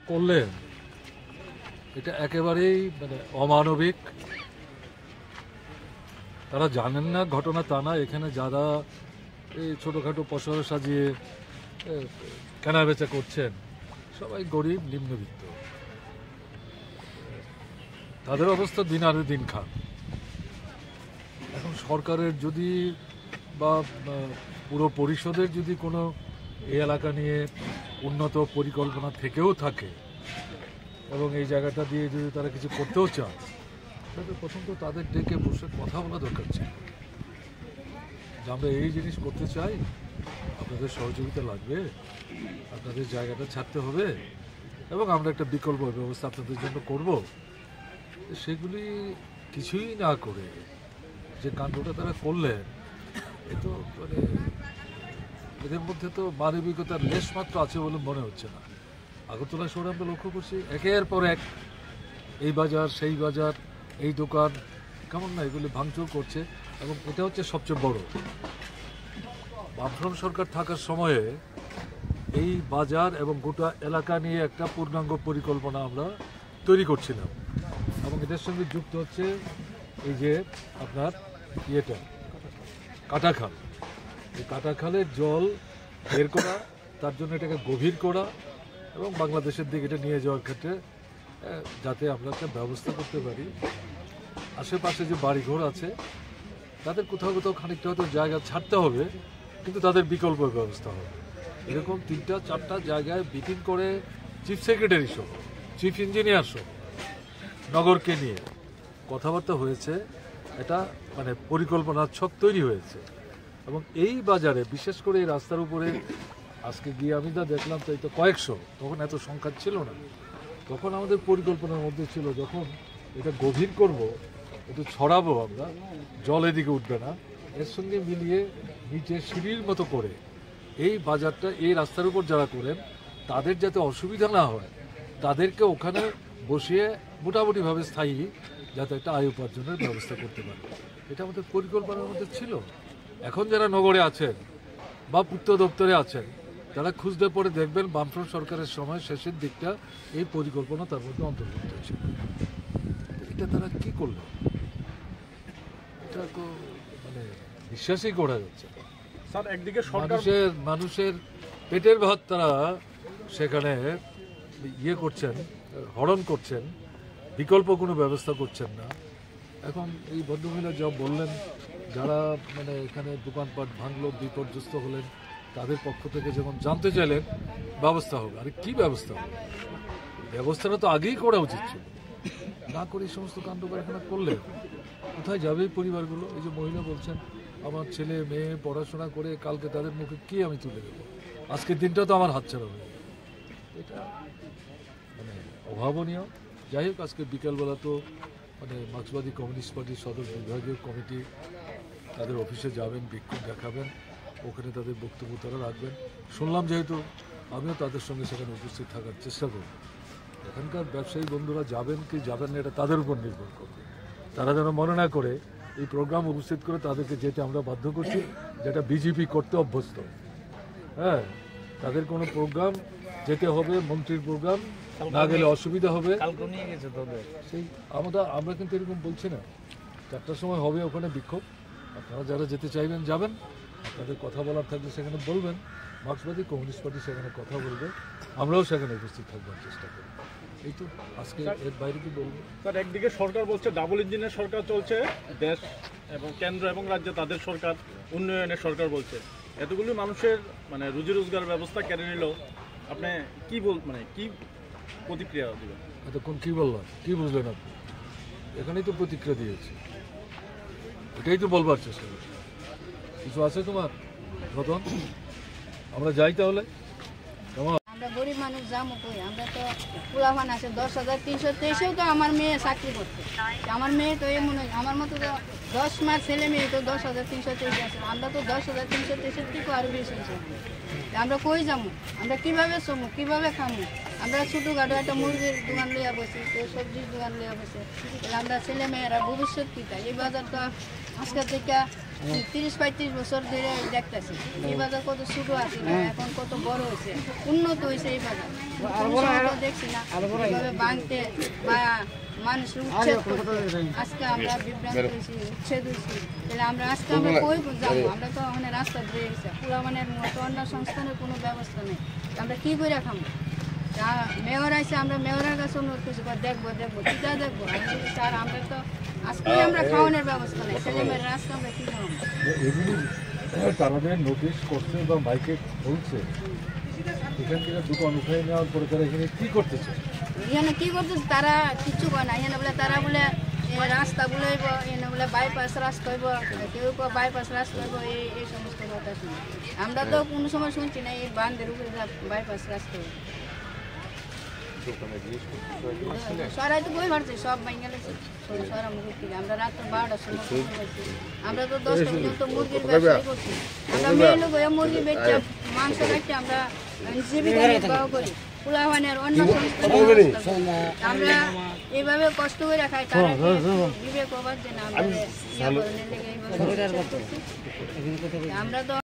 করলেন এটা একেবারেই মানে অমানবিক। তারা জানেন না ঘটনা তা না, এখানে যারা এই ছোটোখাটো পসরা সাজিয়ে কেনাবেচা করছেন সবাই গরিব নিম্নবিত্ত, তাদের অবস্থা দিন আনে দিন খান। এখন সরকারের যদি বা পুরো পরিষদের যদি কোনো এই এলাকা নিয়ে উন্নত পরিকল্পনা থেকেও থাকে এবং এই জায়গাটা দিয়ে যদি তারা কিছু করতেও চান, তাহলে প্রথম তো তাদের ডেকে বসে কথা বলা দরকার ছিল যে আমরা এই জিনিস করতে চাই, আপনাদের সহযোগিতা লাগবে, আপনাদের জায়গাটা ছাড়তে হবে এবং আমরা একটা বিকল্প ব্যবস্থা আপনাদের জন্য করব। সেগুলি কিছুই না করে যে কাণ্ডটা তারা করলেন, এ তো মানে এদের মধ্যে তো মানবিকতার লেশ মাত্র আছে বলে মনে হচ্ছে না। আগরতলা শহরে আমরা লক্ষ্য করছি একের পর এক এই বাজার সেই বাজার এই দোকান কেমন না এগুলি ভাঙচুর করছে। এবং এটা হচ্ছে সবচেয়ে বড়, বামফ্রন্ট সরকার থাকার সময়ে এই বাজার এবং গোটা এলাকা নিয়ে একটা পূর্ণাঙ্গ পরিকল্পনা আমরা তৈরি করছিলাম এবং এদের সঙ্গে যুক্ত হচ্ছে এই যে আপনার ইয়েটা কাটাখাল, এই কাটাখালের জল বের করা, তার জন্য এটাকে গভীর করা এবং বাংলাদেশের দিকে এটা নিয়ে যাওয়ার ক্ষেত্রে যাতে আমরা একটা ব্যবস্থা করতে পারি। আশেপাশে যে বাড়িঘর আছে তাদের কোথাও কোথাও খানিকটা হয়তো জায়গা ছাড়তে হবে, কিন্তু তাদের বিকল্প ব্যবস্থা হবে। এরকম 3-4টা জায়গায় মিটিং করে চিফ সেক্রেটারি সহ চিফ ইঞ্জিনিয়ার সহ নগরকে নিয়ে কথাবার্তা হয়েছে, এটা মানে পরিকল্পনার ছক তৈরি হয়েছে। এবং এই বাজারে বিশেষ করে এই রাস্তার উপরে আজকে গিয়ে আমি যা দেখলাম তাই তো কয়েকশো, তখন এত সংখ্যা ছিল না। তখন আমাদের পরিকল্পনার মধ্যে ছিল যখন এটা গভীর করব, একটু ছড়াবো আমরা, জল এদিকে উঠবে না, এর সঙ্গে মিলিয়ে নিচে সিঁড়ির মতো করে এই বাজারটা এই রাস্তার উপর যারা করেন তাদের যাতে অসুবিধা না হয়, তাদেরকে ওখানে বসিয়ে মোটামুটিভাবে স্থায়ী যাতে একটা আয় উপার্জনের ব্যবস্থা করতে পারে, এটা আমাদের পরিকল্পনার মধ্যে ছিল। এখন যারা নগরে আছেন বা পূর্ত দপ্তরে আছেন তারা খুঁজতে পরে দেখবেন বামফ্রন্ট সরকারের সময় শেষের দিকটা এই পরিকল্পনা তার মধ্যে অন্তর্ভুক্ত ছিল। এটা তারা কি করলো, এটা তো মানে বিশ্বাসই করা যাচ্ছে। স্যার একদিকে মানুষের পেটের ভাত তারা সেখানে ইয়ে করছেন, হরণ করছেন, বিকল্প কোনো ব্যবস্থা করছেন না। এখন এই ভদ্রমহিলা যা বললেন, যারা মানে এখানে দোকানপাট ভাঙলো বিপর্যস্ত হলেন তাদের পক্ষ থেকে যখন জানতে চাইলেন ব্যবস্থা হবে, আরে কি ব্যবস্থা হবে? ব্যবস্থাটা তো আগেই করা উচিত ছিল, না করে এই সমস্ত কাণ্ড কারখানা করলে কোথায় যাবে এই পরিবারগুলো? এই যে মহিলা বলছেন আমার ছেলে মেয়ে পড়াশোনা করে কালকে তাদের মুখে কি আমি তুলে দেবো, আজকের দিনটা তো আমার হাতছাড়া হয়ে যাবে, এটা মানে অভাবনীয়। যাই হোক, আজকে বিকালবেলা তো মানে মার্ক্সবাদী কমিউনিস্ট পার্টির সদর বিভাগীয় কমিটি তাদের অফিসে যাবেন, বিক্ষোভ দেখাবেন, ওখানে তাদের বক্তব্য তারা রাখবেন। শুনলাম যেহেতু আমিও তাদের সঙ্গে সেখানে উপস্থিত থাকার চেষ্টা করব। এখানকার ব্যবসায়ী বন্ধুরা যাবেন কি যাবেন না এটা তাদের উপর নির্ভর করবে। তারা যেন মনে না করে এই প্রোগ্রাম উপস্থিত করে তাদেরকে যেতে আমরা বাধ্য করছি, যেটা বিজেপি করতে অভ্যস্ত। হ্যাঁ, তাদের কোনো প্রোগ্রাম যেতে হবে, মন্ত্রীর প্রোগ্রাম না গেলে অসুবিধা হবে, সেই আমরা কিন্তু এরকম বলছি না। 4টার সময় হবে ওখানে বিক্ষোভ, আপনারা যারা যেতে চাইবেন যাবেন, আপনাদের কথা বলার থাকলে সেখানে বলবেন, মার্ক্সবাদী কমিউনিস্ট পার্টি সেখানে কথা বলবে, আমরাও সেখানে উপস্থিত থাকবার চেষ্টা করব। এই তো আজকে এর বাইরে কি বলবো? স্যার একদিকে সরকার বলছে ডাবল ইঞ্জিনের সরকার চলছে, দেশ এবং কেন্দ্র এবং রাজ্যে তাদের সরকার উন্নয়নের সরকার বলছে, এতগুলি মানুষের মানে রুজি রোজগার ব্যবস্থা কেড়ে নিল, আপনি কি মানে কি প্রতিক্রিয়া দেবেন? এতক্ষণ কি বললাম, কি বুঝলেন আপনি? এখানেই তো প্রতিক্রিয়া দিয়েছি, এটাই তো বলবার চেষ্টা করছি। কিছু আছে তোমার মতন? আমরা যাই তাহলে। আমরা গরিব মানুষ যাবো কই, আমরা তো পোলাপান আছে 10,323-এও তো আমার মেয়ে চাকরি করছে, আমার মেয়ে তো এমন আমার মতো তো 10 মাস ছেলে মেয়ে তো 10,323 আছে, আমরা তো 10,323-এর থেকেও আরো বেশি আছে। আমরা কই যাবো, আমরা কিভাবে চমু, কিভাবে খামু? আমরা ছোটোখাটো একটা মুরগির দোকান লইয়া বসি, কেউ সবজির দোকান লইয়া বসে, আমরা ছেলে মেয়েরা ভবিষ্যৎ কী চাই? এই বাজার তো আজকের থেকে 30-35 বছর ধরে দেখতেছি, এই বাজার কত ছোটো আছে, এখন কত বড় হয়েছে, উন্নত হয়েছে এই বাজার। কোনো সময় তো দেখছি না এইভাবে ভাঙতে বা মানুষের উচ্ছেদ করতে। আজকে আমরা বিভ্রান্ত হয়েছি, উচ্ছেদ হয়েছি, তাহলে আজকে আমরা কই যাবো? আমরা তো ওখানে রাস্তা বেরিয়ে গেছে, পুলামানের মতো অন্য সংস্থানের কোনো ব্যবস্থা নেই, আমরা কি করে খাবো? মেয়র আছে, আমরা মেয়রের কাছে অনুরোধ করছি, দেখবো কিটা দেখবো। স্যার আমরা তো আজকে আমরা খাওয়ানোর ব্যবস্থা নেই, ছেলেমেয়েরা আজকে আমরা কি খাওয়াবো? এগুলি তারা নোটিশ করছে বা মাইকে বলছে, এখান থেকে দোকান উঠাই নেওয়ার পরে তারা এখানে কি করতেছে? এখানে কি করতেছে? তারা কিচ্ছু করে না। এখানে বলে তারা বলে রাস্তা বুলাইব, এখানে বলে বাইপাস রাস্তা হইব, কেউ বাইপাস রাস্তা হইব, এই সমস্ত কথা শুনি। আমরা তো কোনো সময় শুনছি না এই বান্ধের উপরে বাইপাস রাস্তা হইব। সরাই তো বই পারছে, সব ভেঙে গেছে সরা মুখের থেকে। আমরা রাত 12টার সময় করছি, আমরা তো 10টা পর্যন্ত মুরগির ব্যবসায় করছি। আমরা মেয়ে লোক হয়ে মুরগি বেচে মাংস কাটতে আমরা জীবিকা নির্বাহ করি। পোলাপানের অন্য সংস্থা আমরা এইভাবে কষ্ট করে খাই, তারা বিবেক অবাধ যে না আমরা আমরা তো